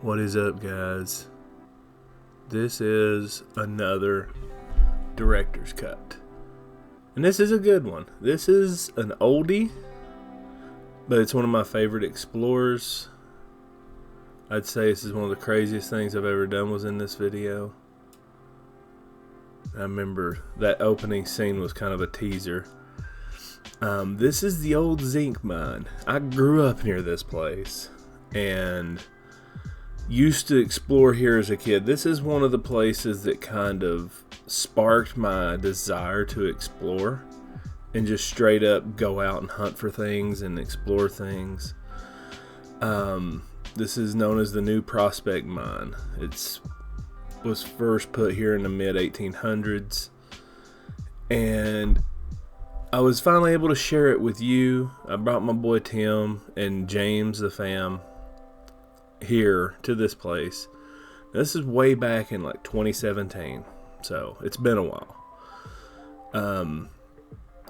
What is up, guys? This is another director's cut. And this is a good one. This is an oldie, but it's one of my favorite explorers. I'd say this is one of the craziest things I've ever done was in this video. I remember that opening scene was kind of a teaser. This is the old zinc mine. I grew up near this place and used to explore here as a kid. This is one of the places that kind of sparked my desire to explore and just straight up go out and hunt for things and explore things. This is known as the New Prospect Mine. It was first put here in the mid-1800s, and I was finally able to share it with you. I brought my boy Tim and James, the fam, here to this place. This is way back in like 2017, so it's been a while.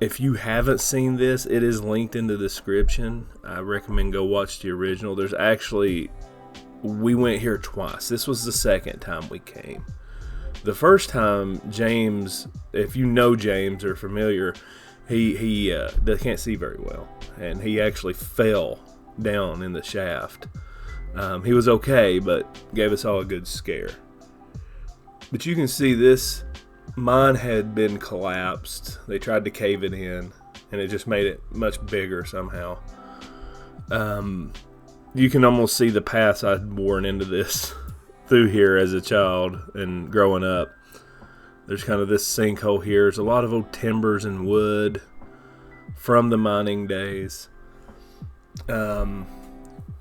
If you haven't seen this, it is linked in the description. I recommend go watch the original. We went here twice. This was the second time we came. The first time, James, if you know James or familiar, he can't see very well, and he actually fell down in the shaft. He was okay, but gave us all a good scare. But you can see this mine had been collapsed. They tried to cave it in, and it just made it much bigger somehow. You can almost see the paths I'd worn into this through here as a child and growing up. There's kind of this sinkhole here. There's a lot of old timbers and wood from the mining days.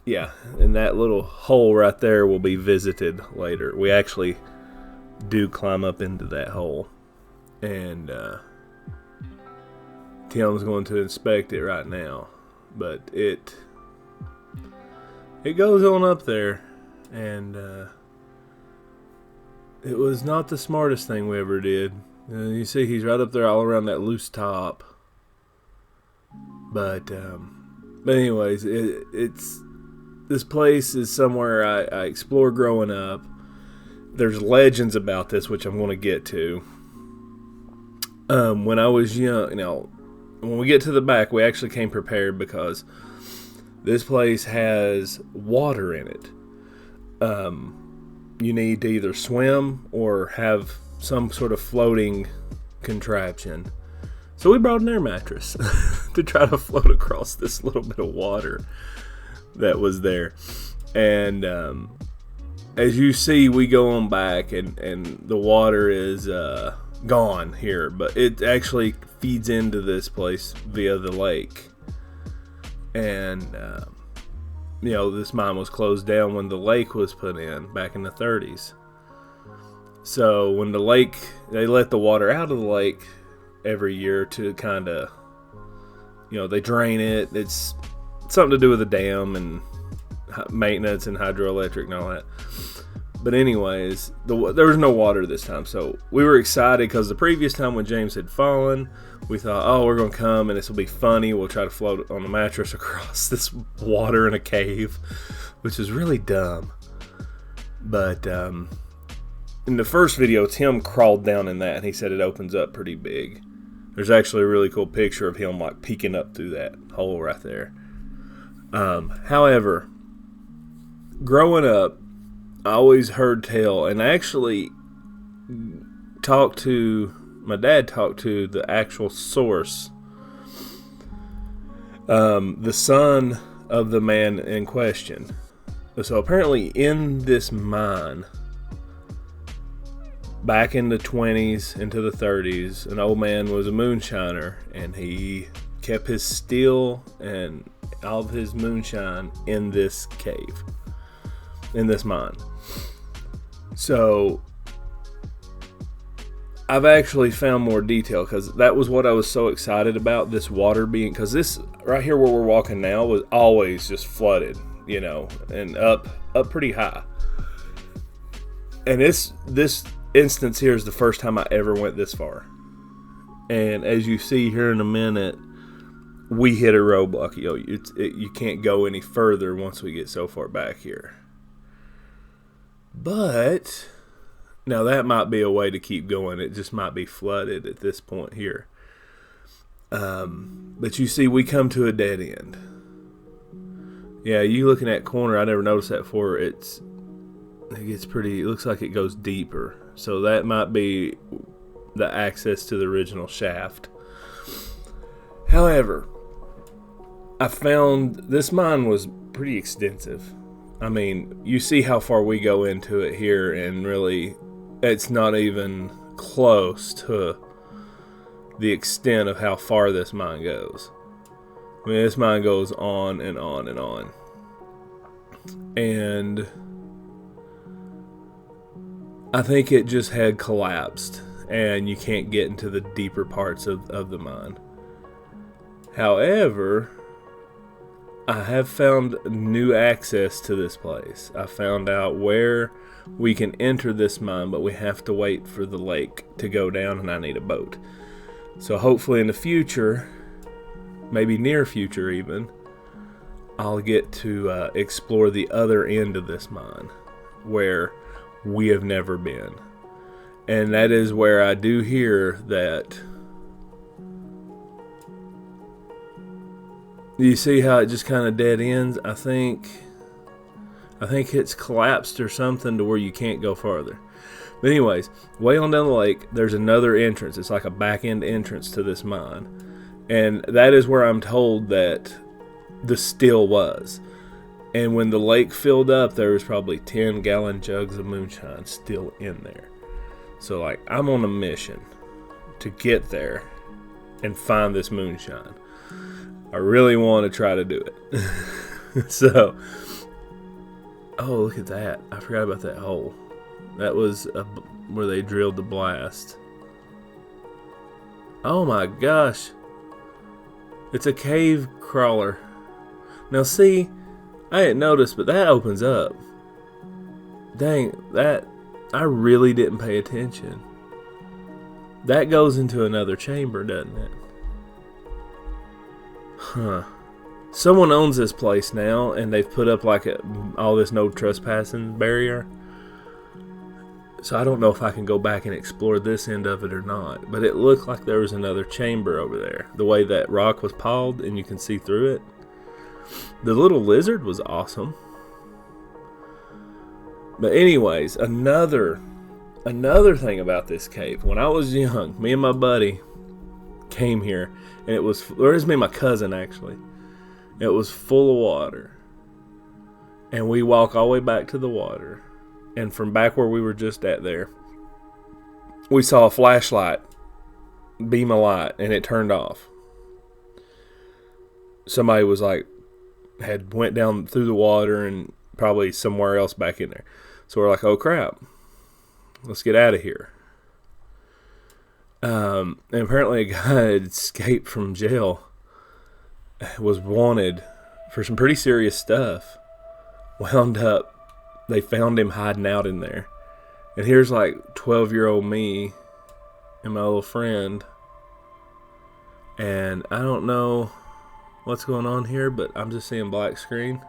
Yeah, and that little hole right there will be visited later. We actually do climb up into that hole, and Tim's going to inspect it right now. But it goes on up there, and it was not the smartest thing we ever did. You see he's right up there all around that loose top. But anyways, this place is somewhere I explored growing up. There's legends about this, which I'm going to get to. When I was young, when we get to the back, we actually came prepared because this place has water in it. You need to either swim or have some sort of floating contraption. So we brought an air mattress to try to float across this little bit of water that was there. And as you see, we go on back, and the water is gone here, but it actually feeds into this place via the lake. And this mine was closed down when the lake was put in back in the 30s. So when they let the water out of the lake every year to kind of, they drain it. It's something to do with the dam and maintenance and hydroelectric and all that. But anyways, there was no water this time, so we were excited because the previous time when James had fallen, we thought, oh, we're going to come and this will be funny. We'll try to float on a mattress across this water in a cave, which is really dumb. But in the first video, Tim crawled down in that, and he said it opens up pretty big. There's actually a really cool picture of him like peeking up through that hole right there. However, growing up, I always heard tell, and I actually my dad talked to the actual source, the son of the man in question. So apparently in this mine, back in the 20s into the 30s, an old man was a moonshiner, and he kept his steel and all of his moonshine in this cave, in this mine. So I've actually found more detail, because that was what I was so excited about, this water being, because this right here where we're walking now was always just flooded, and up pretty high. And this instance here is the first time I ever went this far. And as you see here in a minute, we hit a roadblock. You can't go any further once we get so far back here. But now that might be a way to keep going. It just might be flooded at this point here. But you see, we come to a dead end. Yeah, you looking at corner, I never noticed that before. It gets pretty, it looks like it goes deeper. So that might be the access to the original shaft. However, I found this mine was pretty extensive. I mean, you see how far we go into it here, and really, it's not even close to the extent of how far this mine goes. I mean, this mine goes on and on and on. And I think it just had collapsed, and you can't get into the deeper parts of the mine. However, I have found new access to this place. I found out where we can enter this mine, but we have to wait for the lake to go down, and I need a boat. So hopefully in the future, maybe near future even, I'll get to explore the other end of this mine where we have never been. And that is where I do hear that. You see how it just kind of dead ends? I think it's collapsed or something to where you can't go farther. But anyways, way on down the lake, there's another entrance. It's like a back end entrance to this mine. And that is where I'm told that the still was. And when the lake filled up, there was probably 10-gallon jugs of moonshine still in there. So like, I'm on a mission to get there and find this moonshine. I really want to try to do it. So, oh, look at that. I forgot about that hole. That was where they drilled the blast. Oh my gosh. It's a cave crawler. Now see, I didn't notice, but that opens up. Dang, that, I really didn't pay attention. That goes into another chamber, doesn't it? Huh. Someone owns this place now, and they've put up like all this no trespassing barrier. So I don't know if I can go back and explore this end of it or not. But it looked like there was another chamber over there. The way that rock was piled and you can see through it. The little lizard was awesome. But anyways, another thing about this cave. When I was young, me and my buddy came here. And it was me and my cousin actually. It was full of water. And we walk all the way back to the water. And from back where we were just at there, we saw a flashlight beam a light, and it turned off. Somebody was like, had went down through the water and probably somewhere else back in there. So we're like, oh crap, let's get out of here. And apparently a guy had escaped from jail, was wanted for some pretty serious stuff. Wound up, they found him hiding out in there. And here's like 12-year-old me and my little friend. And I don't know what's going on here, but I'm just seeing black screen.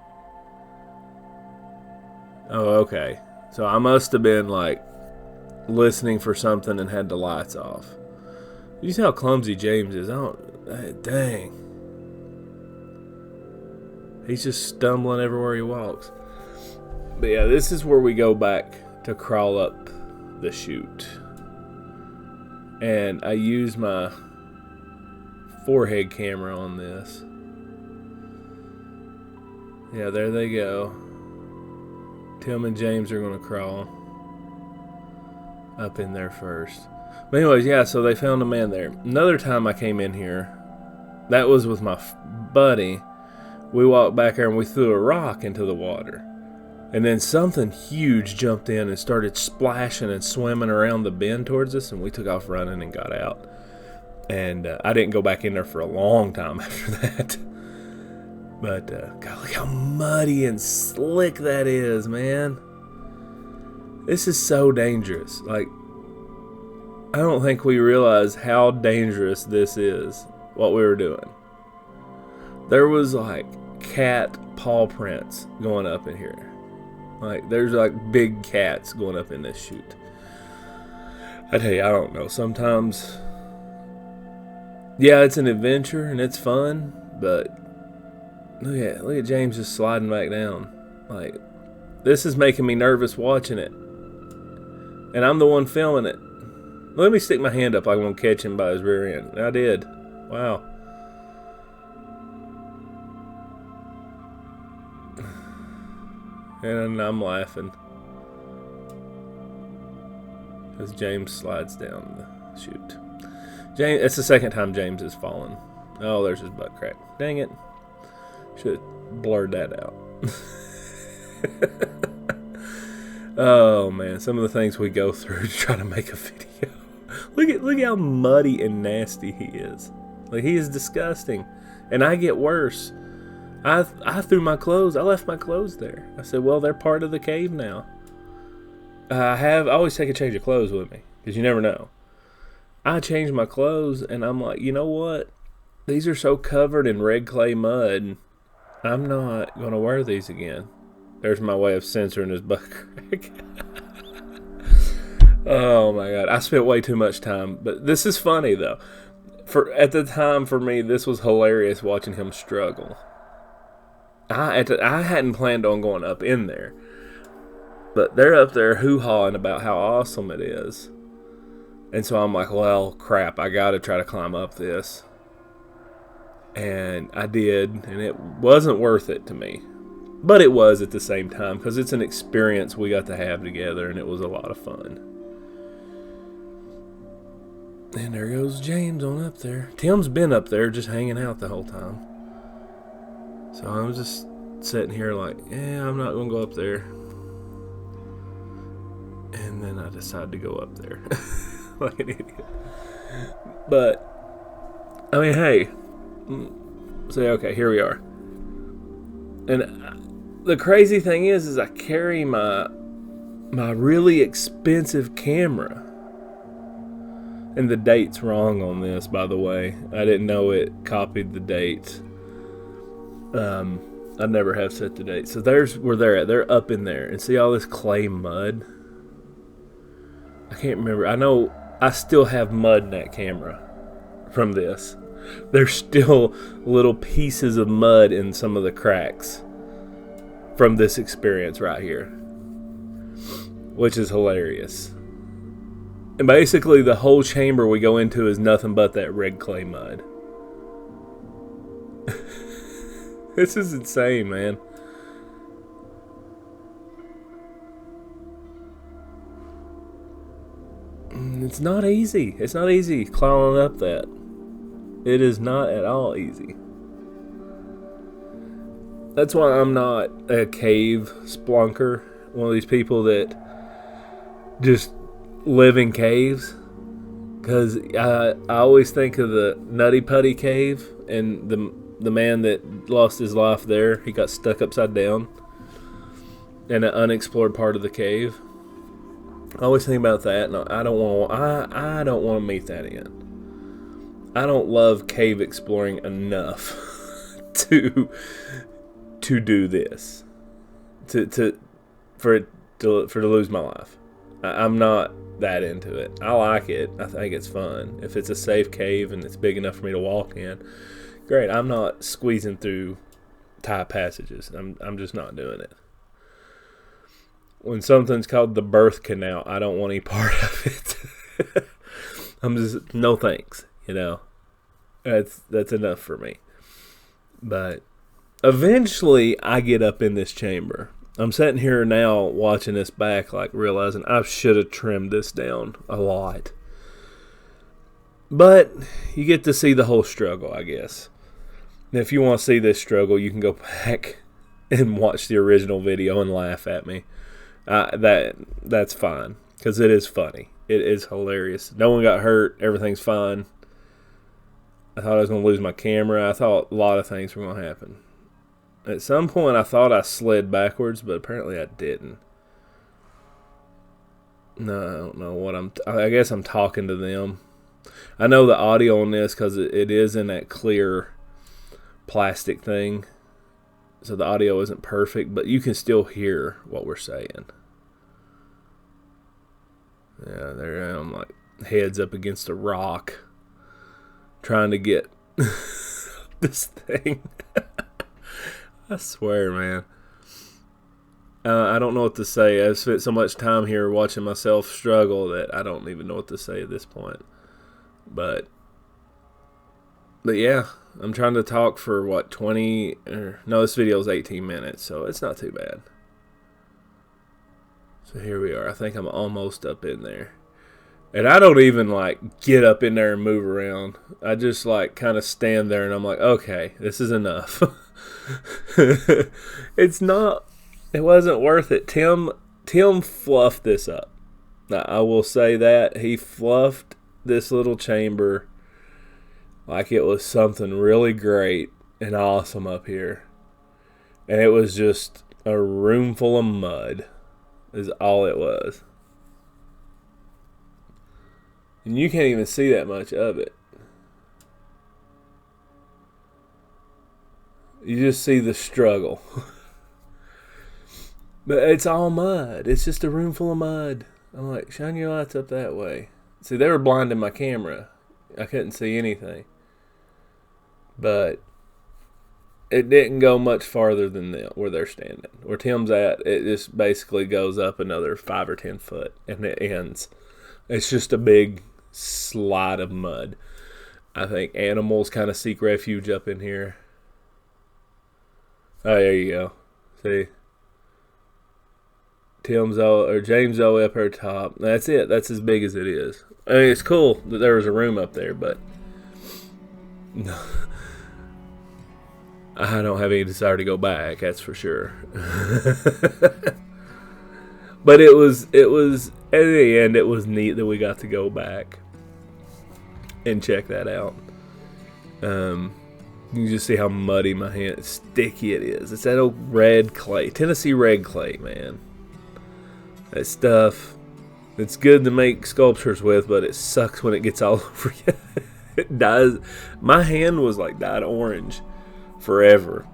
Oh, okay. So I must have been like listening for something and had the lights off. You see how clumsy James is? Dang. He's just stumbling everywhere he walks. But yeah, this is where we go back to crawl up the chute. And I use my forehead camera on this. Yeah, there they go. Tim and James are going to crawl up in there first. But anyways, yeah, so they found a man there. Another time I came in here, that was with my buddy. We walked back there and we threw a rock into the water. And then something huge jumped in and started splashing and swimming around the bend towards us. And we took off running and got out. And I didn't go back in there for a long time after that. But, God, look how muddy and slick that is, man. This is so dangerous. Like, I don't think we realize how dangerous this is, what we were doing. There was, like, cat paw prints going up in here. Like, there's like big cats going up in this chute. I tell you, I don't know. Sometimes, yeah, it's an adventure and it's fun, but look at James just sliding back down. Like, this is making me nervous watching it, and I'm the one filming it. Let me stick my hand up like I'm gonna catch him by his rear end. I did. Wow. And I'm laughing as James slides down the chute. James, it's the second time James has fallen. Oh, there's his butt crack. Dang it. Should have blurred that out. Oh man, some of the things we go through to try to make a video. Look how muddy and nasty he is. Like, he is disgusting. And I get worse. I threw my clothes. I left my clothes there. I said, well, they're part of the cave now. I always take a change of clothes with me, because you never know. I changed my clothes, and I'm like, you know what? These are so covered in red clay mud, I'm not going to wear these again. There's my way of censoring his butt crack. Oh, my God. I spent way too much time. But this is funny, though. At the time, for me, this was hilarious watching him struggle. I hadn't planned on going up in there. But they're up there hoo-hawing about how awesome it is. And so I'm like, well, crap, I got to try to climb up this. And I did, and it wasn't worth it to me. But it was at the same time, because it's an experience we got to have together, and it was a lot of fun. And there goes James on up there. Tim's been up there just hanging out the whole time. So I was just sitting here like, yeah, I'm not going to go up there. And then I decided to go up there. Like an idiot. But, I mean, hey. Say, okay, here we are. And the crazy thing is I carry my really expensive camera. And the date's wrong on this, by the way. I didn't know it copied the date. I never have set the date. So there's where they're at. They're up in there. And see all this clay mud? I can't remember. I know I still have mud in that camera from this. There's still little pieces of mud in some of the cracks from this experience right here, which is hilarious. And basically the whole chamber we go into is nothing but that red clay mud. This is insane, man. It's not easy. It's not easy climbing up that. It is not at all easy. That's why I'm not a cave splunker. One of these people that just live in caves. Because I always think of the Nutty Putty Cave and the man that lost his life there. He got stuck upside down in an unexplored part of the cave. I always think about that, and I don't want to meet that end. I don't love cave exploring enough to do this, for to lose my life. I'm not that into it. I like it. I think it's fun. If it's a safe cave and it's big enough for me to walk in, great. I'm not squeezing through tight passages. I'm just not doing it. When something's called the birth canal, I don't want any part of it. I'm just, no thanks, you know. That's enough for me. But eventually I get up in this chamber. I'm sitting here now watching this back, like realizing I should have trimmed this down a lot. But you get to see the whole struggle, I guess. And if you want to see this struggle, you can go back and watch the original video and laugh at me. That's fine, because it is funny. It is hilarious. No one got hurt. Everything's fine. I thought I was going to lose my camera. I thought a lot of things were going to happen. At some point, I thought I slid backwards, but apparently I didn't. No, I don't know I guess I'm talking to them. I know the audio on this because it is in that clear plastic thing. so the audio isn't perfect, but you can still hear what we're saying. Yeah, there I am, like heads up against a rock, trying to get this thing. I swear, man. I don't know what to say. I've spent so much time here watching myself struggle that I don't even know what to say at this point. But yeah, I'm trying to talk for what, 20, no, this video is 18 minutes, so it's not too bad. So here we are. I think I'm almost up in there. And I don't even like get up in there and move around. I just like kind of stand there and I'm like, okay, this is enough. It wasn't worth it. Tim fluffed this up. Now, I will say that. He fluffed this little chamber like it was something really great and awesome up here. And it was just a room full of mud is all it was. And you can't even see that much of it. You just see the struggle. But it's all mud. It's just a room full of mud. I'm like, shine your lights up that way. See, they were blinding my camera. I couldn't see anything. But it didn't go much farther than where they're standing. Where Tim's at, it just basically goes up another 5 or 10 foot. And it ends. It's just a big slide of mud. I think animals kind of seek refuge up in here. Oh, there you go. See? James Zoe up her top. That's it. That's as big as it is. I mean, it's cool that there was a room up there, but no, I don't have any desire to go back. That's for sure. But it was at the end. It was neat that we got to go back and check that out. You can just see how muddy my hand, sticky it is. It's that old red clay, Tennessee red clay, man. That stuff, it's good to make sculptures with, but it sucks when it gets all over you. It dyes. My hand was like dyed orange forever.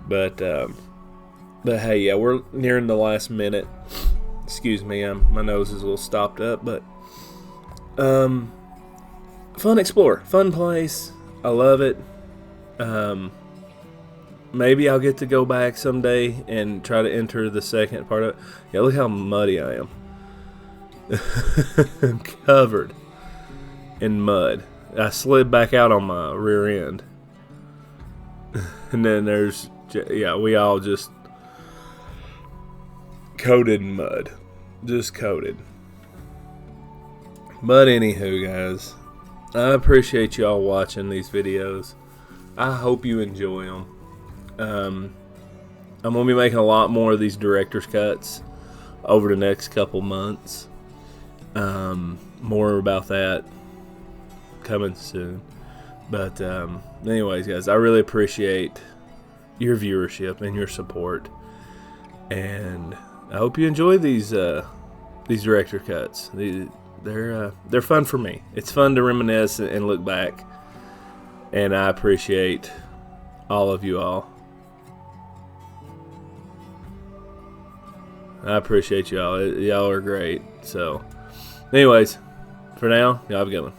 But hey, yeah, we're nearing the last minute. Excuse me, my nose is a little stopped up, but fun explore, fun place. I love it. Maybe I'll get to go back someday and try to enter the second part of it. Yeah, look how muddy I am. I'm covered in mud. I slid back out on my rear end. And then there's, yeah, we all just coated in mud. Just coated. But anywho, guys, I appreciate y'all watching these videos. I hope you enjoy them. I'm going to be making a lot more of these director's cuts over the next couple months. More about that coming soon. But anyways, guys, I really appreciate your viewership and your support. And I hope you enjoy these director cuts. They're fun for me. It's fun to reminisce and look back. And I appreciate all of you all. I appreciate y'all. Y'all are great. So, anyways, for now, y'all have a good one.